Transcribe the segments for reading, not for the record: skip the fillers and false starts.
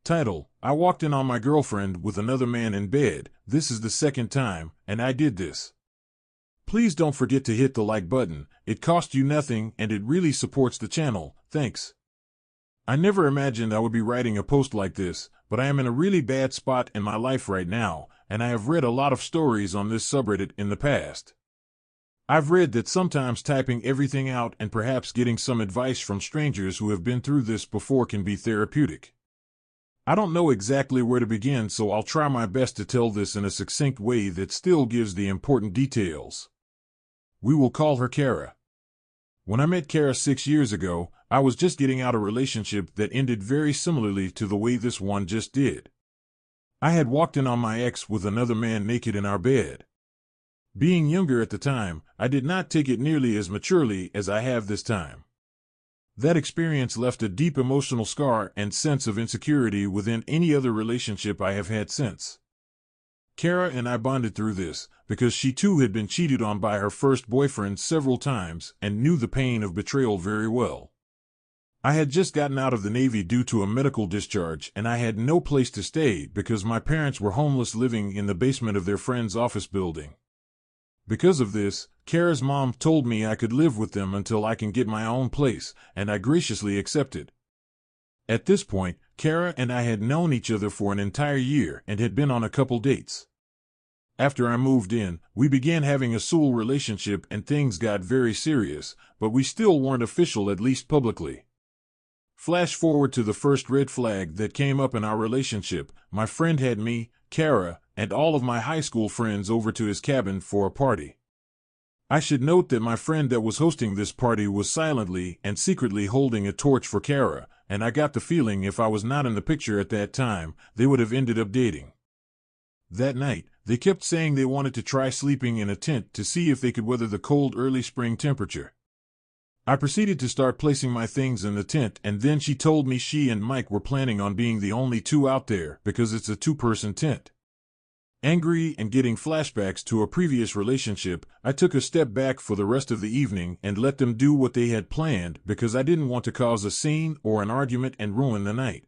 Title: I walked in on my girlfriend with another man in bed. This is the second time, and I did this. Please don't forget to hit the like button. It costs you nothing and it really supports the channel. Thanks. I never imagined I would be writing a post like this, but I am in a really bad spot in my life right now, and I have read a lot of stories on this subreddit in the past. I've read that sometimes typing everything out and perhaps getting some advice from strangers who have been through this before can be therapeutic. I don't know exactly where to begin, so I'll try my best to tell this in a succinct way that still gives the important details. We will call her Kara. When I met Kara 6 years ago, I was just getting out a relationship that ended very similarly to the way this one just did. I had walked in on my ex with another man naked in our bed. Being younger at the time, I did not take it nearly as maturely as I have this time. That experience left a deep emotional scar and sense of insecurity within any other relationship I have had since. Kara and I bonded through this, because she too had been cheated on by her first boyfriend several times and knew the pain of betrayal very well. I had just gotten out of the Navy due to a medical discharge, and I had no place to stay because my parents were homeless living in the basement of their friend's office building. Because of this, Kara's mom told me I could live with them until I can get my own place, and I graciously accepted. At this point, Kara and I had known each other for an entire year and had been on a couple dates. After I moved in, we began having a sole relationship and things got very serious, but we still weren't official, at least publicly. Flash forward to the first red flag that came up in our relationship. My friend had me, Kara, and all of my high school friends over to his cabin for a party. I should note that my friend that was hosting this party was silently and secretly holding a torch for Kara, and I got the feeling if I was not in the picture at that time, they would have ended up dating. That night, they kept saying they wanted to try sleeping in a tent to see if they could weather the cold early spring temperature. I proceeded to start placing my things in the tent, and then she told me she and Mike were planning on being the only two out there because it's a two-person tent. Angry and getting flashbacks to a previous relationship, I took a step back for the rest of the evening and let them do what they had planned because I didn't want to cause a scene or an argument and ruin the night.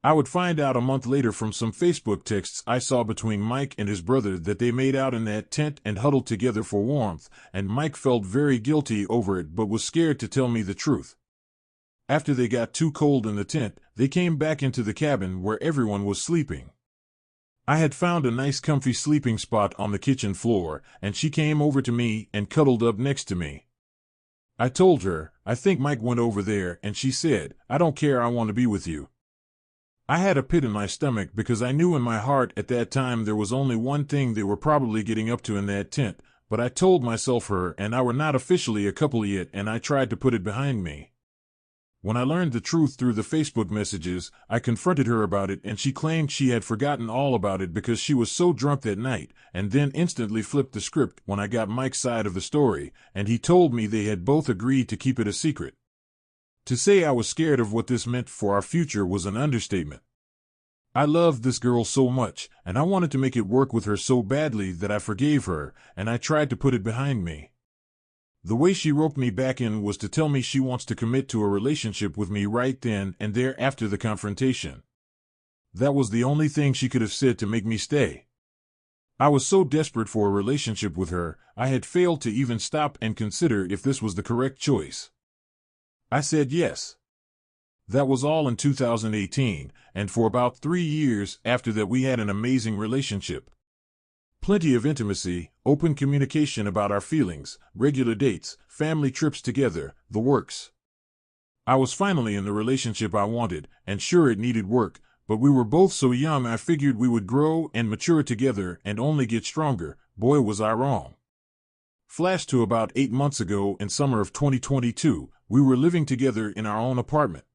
I would find out a month later from some Facebook texts I saw between Mike and his brother that they made out in that tent and huddled together for warmth, and Mike felt very guilty over it but was scared to tell me the truth. After they got too cold in the tent, they came back into the cabin where everyone was sleeping. I had found a nice comfy sleeping spot on the kitchen floor, and she came over to me and cuddled up next to me. I told her, "I think Mike went over there," and she said, "I don't care, I want to be with you." I had a pit in my stomach because I knew in my heart at that time there was only one thing they were probably getting up to in that tent, but I told myself her and I were not officially a couple yet, and I tried to put it behind me. When I learned the truth through the Facebook messages, I confronted her about it, and she claimed she had forgotten all about it because she was so drunk that night, and then instantly flipped the script when I got Mike's side of the story, and he told me they had both agreed to keep it a secret. To say I was scared of what this meant for our future was an understatement. I loved this girl so much, and I wanted to make it work with her so badly that I forgave her, and I tried to put it behind me. The way she roped me back in was to tell me she wants to commit to a relationship with me right then and there after the confrontation. That was the only thing she could have said to make me stay. I was so desperate for a relationship with her, I had failed to even stop and consider if this was the correct choice. I said yes. That was all in 2018, and for about 3 years after that we had an amazing relationship. Plenty of intimacy, open communication about our feelings, regular dates, family trips together, the works. I was finally in the relationship I wanted, and sure it needed work, but we were both so young I figured we would grow and mature together and only get stronger. Boy, was I wrong. Flash to about 8 months ago in summer of 2022, we were living together in our own apartment.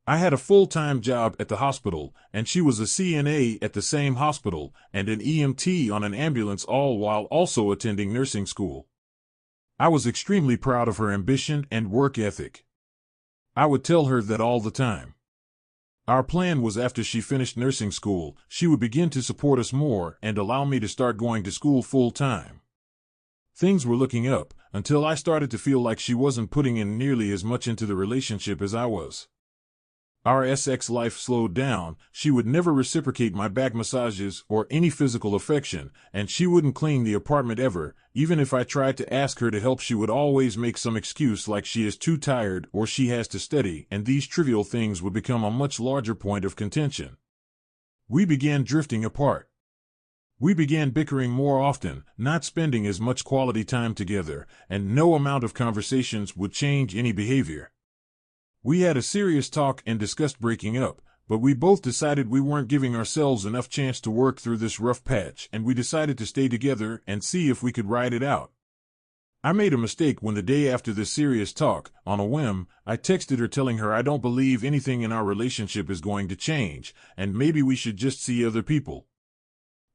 I had a full-time job at the hospital, and she was a CNA at the same hospital and an EMT on an ambulance, all while also attending nursing school. I was extremely proud of her ambition and work ethic. I would tell her that all the time. Our plan was after she finished nursing school, she would begin to support us more and allow me to start going to school full-time. Things were looking up until I started to feel like she wasn't putting in nearly as much into the relationship as I was. Our sex life slowed down. She would never reciprocate my back massages or any physical affection, and she wouldn't clean the apartment ever. Even if I tried to ask her to help, she would always make some excuse like she is too tired or she has to study, and these trivial things would become a much larger point of contention. We began drifting apart. We began bickering more often, not spending as much quality time together, and no amount of conversations would change any behavior. We had a serious talk and discussed breaking up, but we both decided we weren't giving ourselves enough chance to work through this rough patch, and we decided to stay together and see if we could ride it out. I made a mistake when the day after this serious talk, on a whim, I texted her telling her I don't believe anything in our relationship is going to change, and maybe we should just see other people.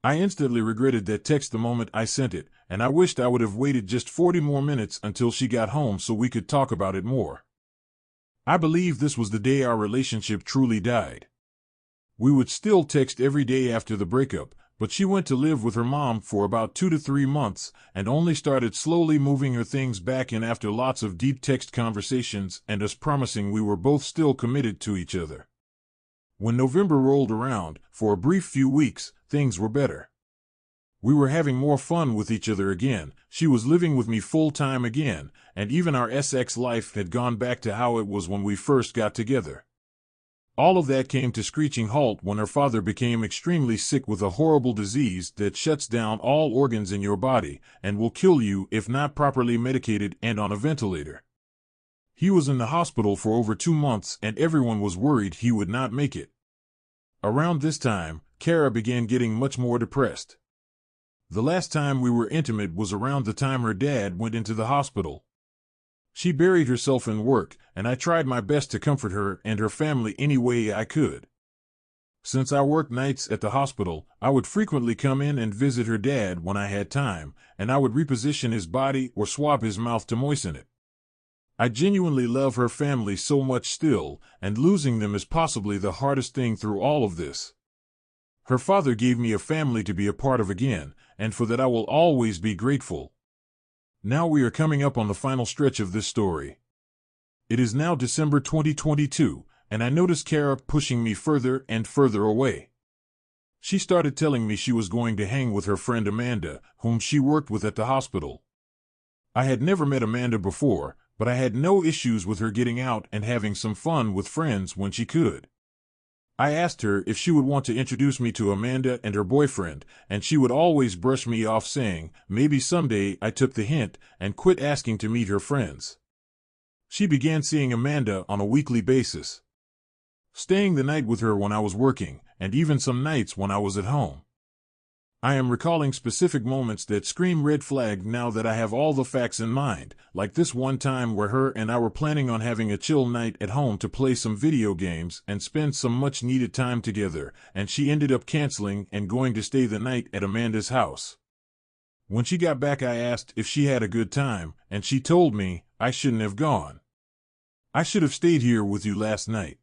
I instantly regretted that text the moment I sent it, and I wished I would have waited just 40 more minutes until she got home so we could talk about it more. I believe this was the day our relationship truly died. We would still text every day after the breakup, but she went to live with her mom for about 2 to 3 months and only started slowly moving her things back in after lots of deep text conversations and us promising we were both still committed to each other. When November rolled around, for a brief few weeks, things were better. We were having more fun with each other again, she was living with me full-time again, and even our sex life had gone back to how it was when we first got together. All of that came to screeching halt when her father became extremely sick with a horrible disease that shuts down all organs in your body and will kill you if not properly medicated and on a ventilator. He was in the hospital for over 2 months and everyone was worried he would not make it. Around this time, Kara began getting much more depressed. The last time we were intimate was around the time her dad went into the hospital. She buried herself in work, and I tried my best to comfort her and her family any way I could. Since I worked nights at the hospital, I would frequently come in and visit her dad when I had time, and I would reposition his body or swab his mouth to moisten it. I genuinely love her family so much still, and losing them is possibly the hardest thing through all of this. Her father gave me a family to be a part of again, and for that I will always be grateful. Now we are coming up on the final stretch of this story. It is now December 2022, and I noticed Kara pushing me further and further away. She started telling me she was going to hang with her friend Amanda, whom she worked with at the hospital. I had never met Amanda before, but I had no issues with her getting out and having some fun with friends when she could. I asked her if she would want to introduce me to Amanda and her boyfriend, and she would always brush me off saying, maybe someday. I took the hint and quit asking to meet her friends. She began seeing Amanda on a weekly basis, staying the night with her when I was working, and even some nights when I was at home. I am recalling specific moments that scream red flag now that I have all the facts in mind, like this one time where her and I were planning on having a chill night at home to play some video games and spend some much-needed time together, and she ended up canceling and going to stay the night at Amanda's house. When she got back, I asked if she had a good time, and she told me I shouldn't have gone. I should have stayed here with you last night.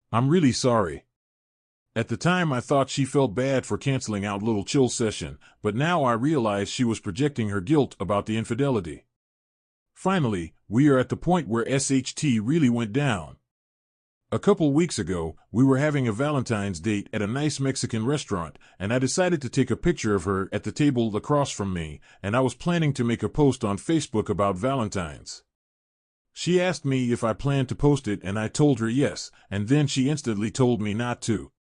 I'm really sorry. At the time I thought she felt bad for canceling our little chill session, but now I realize she was projecting her guilt about the infidelity. Finally, we are at the point where SHT really went down. A couple weeks ago, we were having a Valentine's date at a nice Mexican restaurant, and I decided to take a picture of her at the table across from me, and I was planning to make a post on Facebook about Valentine's. She asked me if I planned to post it, and I told her yes, and then she instantly told me not to.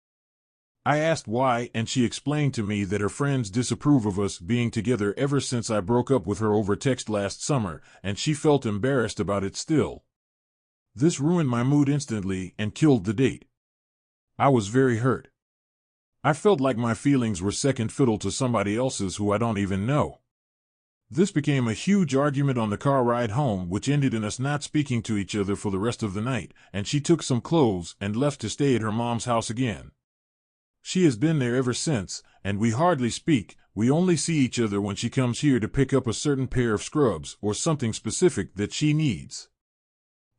I asked why, and she explained to me that her friends disapprove of us being together ever since I broke up with her over text last summer, and she felt embarrassed about it still. This ruined my mood instantly and killed the date. I was very hurt. I felt like my feelings were second fiddle to somebody else's who I don't even know. This became a huge argument on the car ride home, which ended in us not speaking to each other for the rest of the night, and she took some clothes and left to stay at her mom's house again. She has been there ever since, and we hardly speak. We only see each other when she comes here to pick up a certain pair of scrubs or something specific that she needs.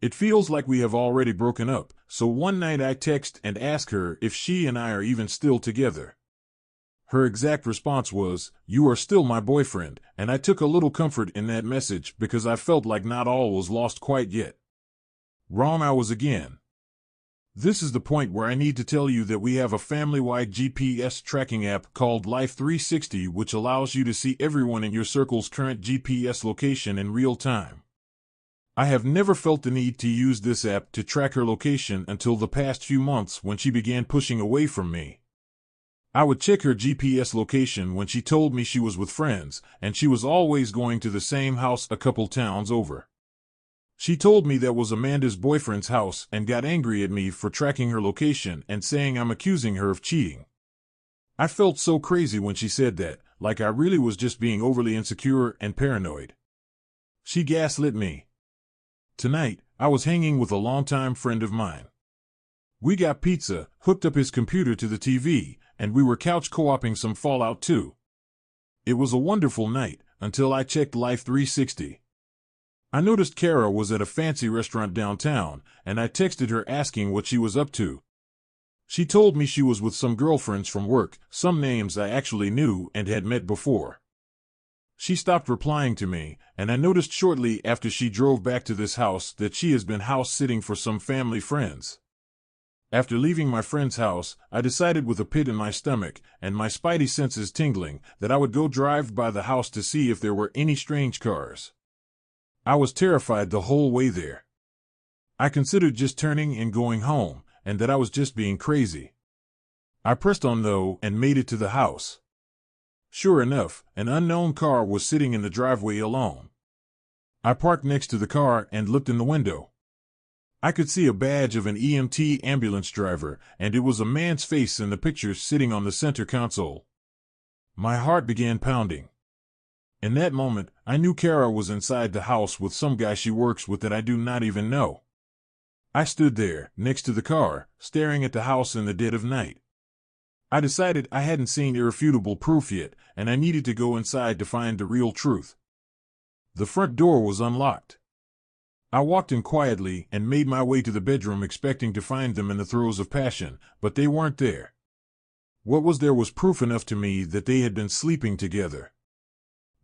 It feels like we have already broken up, so one night I text and ask her if she and I are even still together. Her exact response was, "You are still my boyfriend," and I took a little comfort in that message because I felt like not all was lost quite yet. Wrong I was again. This is the point where I need to tell you that we have a family-wide GPS tracking app called Life 360, which allows you to see everyone in your circle's current GPS location in real time. I have never felt the need to use this app to track her location until the past few months when she began pushing away from me. I would check her GPS location when she told me she was with friends, and she was always going to the same house a couple towns over. She told me that was Amanda's boyfriend's house and got angry at me for tracking her location and saying I'm accusing her of cheating. I felt so crazy when she said that, like I really was just being overly insecure and paranoid. She gaslit me. Tonight, I was hanging with a longtime friend of mine. We got pizza, hooked up his computer to the TV, and we were couch co-oping some Fallout 2. It was a wonderful night, until I checked Life 360. I noticed Kara was at a fancy restaurant downtown, and I texted her asking what she was up to. She told me she was with some girlfriends from work, some names I actually knew and had met before. She stopped replying to me, and I noticed shortly after she drove back to this house that she has been house-sitting for some family friends. After leaving my friend's house, I decided with a pit in my stomach and my spidey senses tingling that I would go drive by the house to see if there were any strange cars. I was terrified the whole way there. I considered just turning and going home, and that I was just being crazy. I pressed on though and made it to the house. Sure enough, an unknown car was sitting in the driveway alone. I parked next to the car and looked in the window. I could see a badge of an EMT ambulance driver, and it was a man's face in the picture sitting on the center console. My heart began pounding. In that moment, I knew Kara was inside the house with some guy she works with that I do not even know. I stood there, next to the car, staring at the house in the dead of night. I decided I hadn't seen irrefutable proof yet, and I needed to go inside to find the real truth. The front door was unlocked. I walked in quietly and made my way to the bedroom expecting to find them in the throes of passion, but they weren't there. What was there was proof enough to me that they had been sleeping together.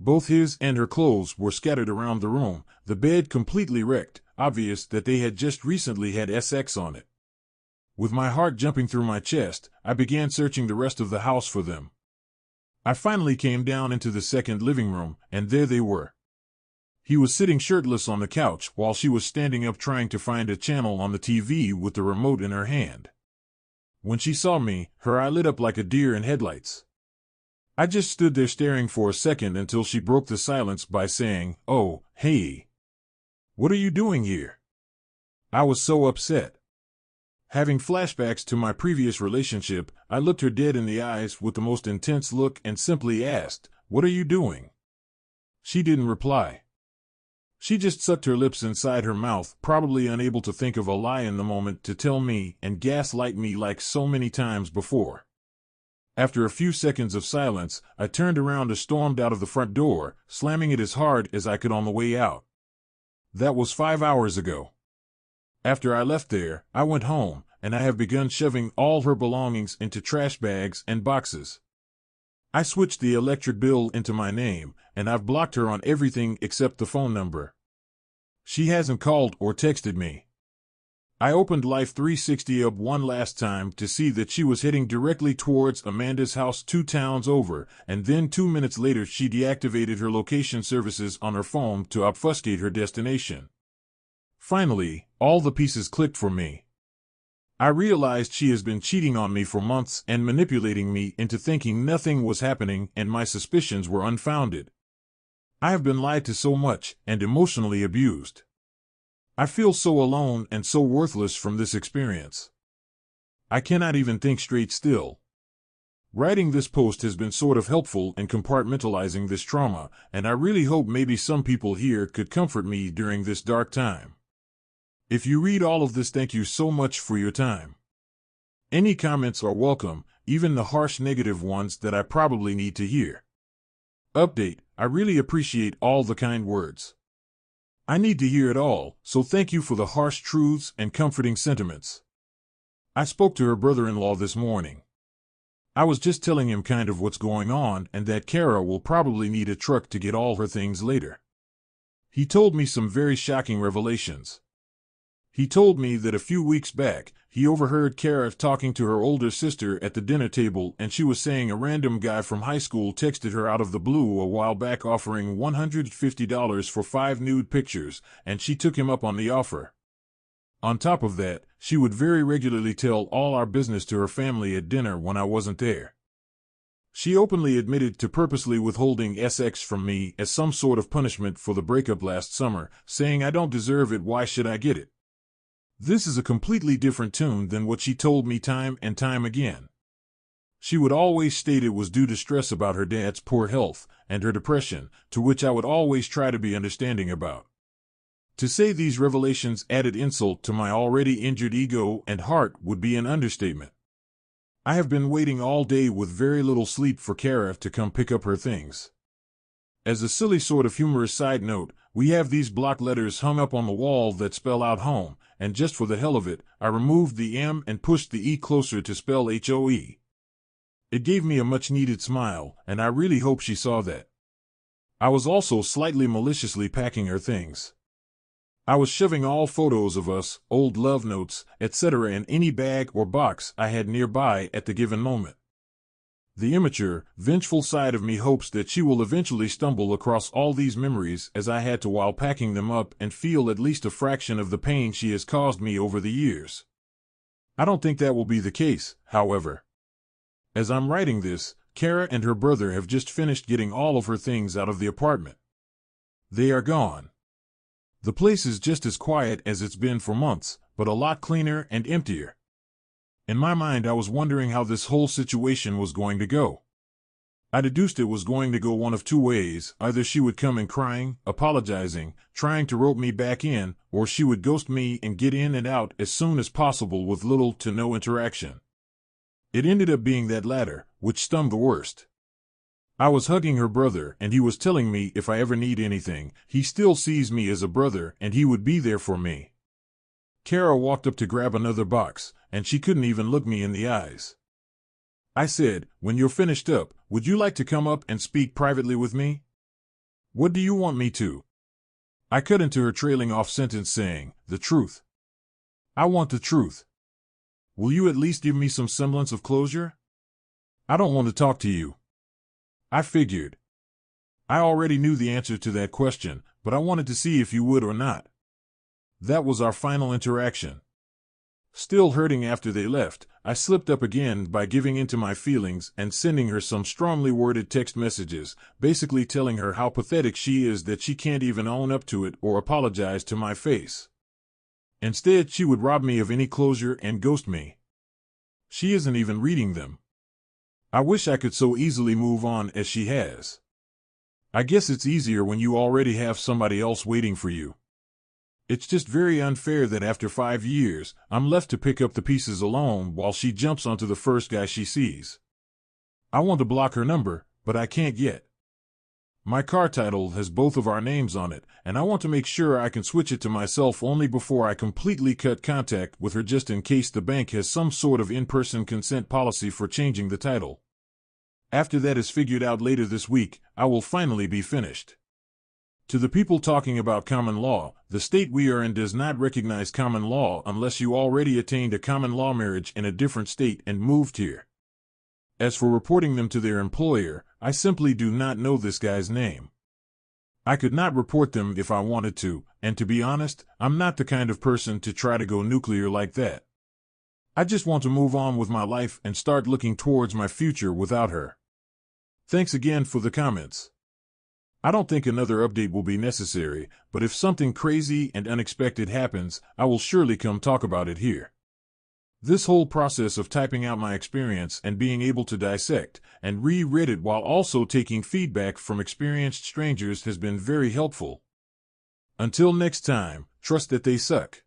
Both his and her clothes were scattered around the room, the bed completely wrecked, obvious that they had just recently had sex on it. With my heart jumping through my chest, I began searching the rest of the house for them. I finally came down into the second living room, and there they were. He was sitting shirtless on the couch while she was standing up trying to find a channel on the TV with the remote in her hand. When she saw me, her eye lit up like a deer in headlights. I just stood there staring for a second until she broke the silence by saying, "Oh, hey. What are you doing here?" I was so upset. Having flashbacks to my previous relationship, I looked her dead in the eyes with the most intense look and simply asked, "What are you doing?" She didn't reply. She just sucked her lips inside her mouth, probably unable to think of a lie in the moment to tell me and gaslight me like so many times before. After a few seconds of silence, I turned around and stormed out of the front door, slamming it as hard as I could on the way out. That was 5 hours ago. After I left there, I went home, and I have begun shoving all her belongings into trash bags and boxes. I switched the electric bill into my name, and I've blocked her on everything except the phone number. She hasn't called or texted me. I opened Life 360 up one last time to see that she was heading directly towards Amanda's house 2 towns over, and then 2 minutes later she deactivated her location services on her phone to obfuscate her destination. Finally, all the pieces clicked for me. I realized she has been cheating on me for months and manipulating me into thinking nothing was happening and my suspicions were unfounded. I have been lied to so much and emotionally abused. I feel so alone and so worthless from this experience. I cannot even think straight still. Writing this post has been sort of helpful in compartmentalizing this trauma, and I really hope maybe some people here could comfort me during this dark time. If you read all of this, thank you so much for your time. Any comments are welcome, even the harsh negative ones that I probably need to hear. Update: I really appreciate all the kind words. I need to hear it all, so thank you for the harsh truths and comforting sentiments. I spoke to her brother-in-law this morning. I was just telling him kind of what's going on and that Kara will probably need a truck to get all her things later. He told me some very shocking revelations. He told me that a few weeks back, he overheard Kara talking to her older sister at the dinner table, and she was saying a random guy from high school texted her out of the blue a while back offering $150 for 5 nude pictures, and she took him up on the offer. On top of that, she would very regularly tell all our business to her family at dinner when I wasn't there. She openly admitted to purposely withholding sex from me as some sort of punishment for the breakup last summer, saying I don't deserve it, why should I get it? This is a completely different tune than what she told me time and time again. She would always state it was due to stress about her dad's poor health and her depression, to which I would always try to be understanding about. To say these revelations added insult to my already injured ego and heart would be an understatement. I have been waiting all day with very little sleep for Kara to come pick up her things. As a silly sort of humorous side note, we have these block letters hung up on the wall that spell out home, and just for the hell of it, I removed the M and pushed the E closer to spell HOE. It gave me a much-needed smile, and I really hope she saw that. I was also slightly maliciously packing her things. I was shoving all photos of us, old love notes, etc. in any bag or box I had nearby at the given moment. The immature, vengeful side of me hopes that she will eventually stumble across all these memories as I had to while packing them up and feel at least a fraction of the pain she has caused me over the years. I don't think that will be the case, however. As I'm writing this, Kara and her brother have just finished getting all of her things out of the apartment. They are gone. The place is just as quiet as it's been for months, but a lot cleaner and emptier. In my mind, I was wondering how this whole situation was going to go. I deduced it was going to go one of two ways: either she would come in crying, apologizing, trying to rope me back in, or she would ghost me and get in and out as soon as possible with little to no interaction. It ended up being that latter, which stung the worst. I was hugging her brother, and he was telling me if I ever need anything, he still sees me as a brother and he would be there for me. Kara walked up to grab another box, and she couldn't even look me in the eyes. I said, "When you're finished up, would you like to come up and speak privately with me?" "What do you want me to?" I cut into her trailing off sentence saying, "The truth. I want the truth. Will you at least give me some semblance of closure? I don't want to talk to you." I figured. I already knew the answer to that question, but I wanted to see if you would or not. That was our final interaction. Still hurting after they left, I slipped up again by giving in to my feelings and sending her some strongly worded text messages, basically telling her how pathetic she is that she can't even own up to it or apologize to my face. Instead, she would rob me of any closure and ghost me. She isn't even reading them. I wish I could so easily move on as she has. I guess it's easier when you already have somebody else waiting for you. It's just very unfair that after 5 years, I'm left to pick up the pieces alone while she jumps onto the first guy she sees. I want to block her number, but I can't yet. My car title has both of our names on it, and I want to make sure I can switch it to myself only before I completely cut contact with her, just in case the bank has some sort of in-person consent policy for changing the title. After that is figured out later this week, I will finally be finished. To the people talking about common law, the state we are in does not recognize common law unless you already attained a common law marriage in a different state and moved here. As for reporting them to their employer, I simply do not know this guy's name. I could not report them if I wanted to, and to be honest, I'm not the kind of person to try to go nuclear like that. I just want to move on with my life and start looking towards my future without her. Thanks again for the comments. I don't think another update will be necessary, but if something crazy and unexpected happens, I will surely come talk about it here. This whole process of typing out my experience and being able to dissect and reread it while also taking feedback from experienced strangers has been very helpful. Until next time, trust that they suck.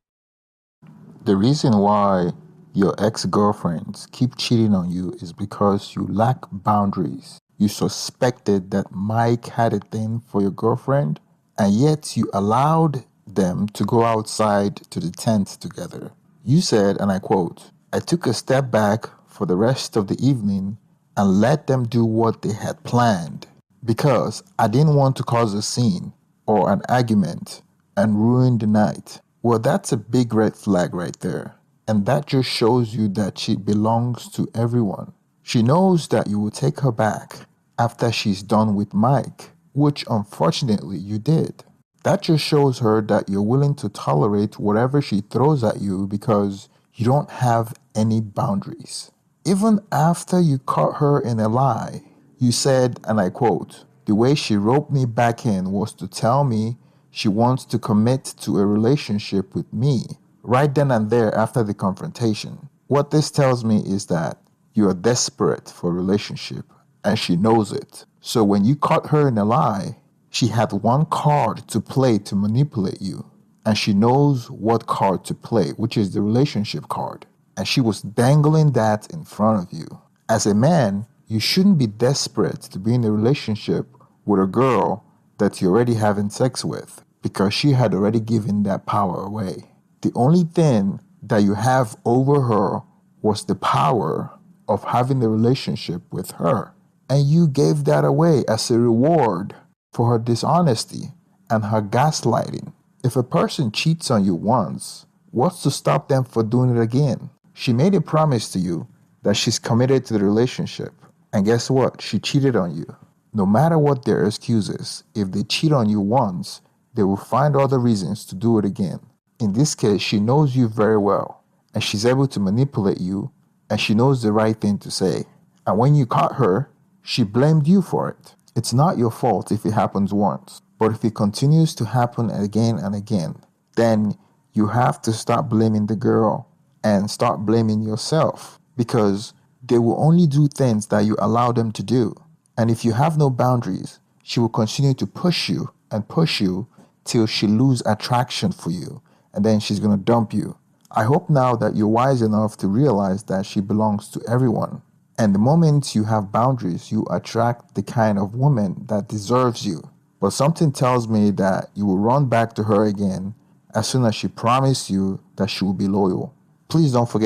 The reason why your ex-girlfriends keep cheating on you is because you lack boundaries. You suspected that Mike had a thing for your girlfriend, and yet you allowed them to go outside to the tent together. You said, and I quote, "I took a step back for the rest of the evening and let them do what they had planned because I didn't want to cause a scene or an argument and ruin the night." Well, that's a big red flag right there. And that just shows you that she belongs to everyone. She knows that you will take her back after she's done with Mike, which unfortunately you did. That just shows her that you're willing to tolerate whatever she throws at you because you don't have any boundaries. Even after you caught her in a lie, you said, and I quote, "The way she roped me back in was to tell me she wants to commit to a relationship with me right then and there after the confrontation." What this tells me is that you are desperate for a relationship and she knows it. So when you caught her in a lie, she had one card to play to manipulate you. And she knows what card to play, which is the relationship card. And she was dangling that in front of you. As a man, you shouldn't be desperate to be in a relationship with a girl that you're already having sex with because she had already given that power away. The only thing that you have over her was the power of having a relationship with her. And you gave that away as a reward for her dishonesty and her gaslighting. If a person cheats on you once, what's to stop them from doing it again? She made a promise to you that she's committed to the relationship. And guess what? She cheated on you. No matter what their excuses, if they cheat on you once, they will find other reasons to do it again. In this case, she knows you very well, and she's able to manipulate you, and she knows the right thing to say. And when you caught her, she blamed you for it. It's not your fault if it happens once, but if it continues to happen again and again, then you have to stop blaming the girl and start blaming yourself because they will only do things that you allow them to do. And if you have no boundaries, she will continue to push you till she loses attraction for you, and then she's going to dump you. I hope now that you're wise enough to realize that she belongs to everyone. And the moment you have boundaries, you attract the kind of woman that deserves you. But something tells me that you will run back to her again as soon as she promised you that she will be loyal. Please don't forget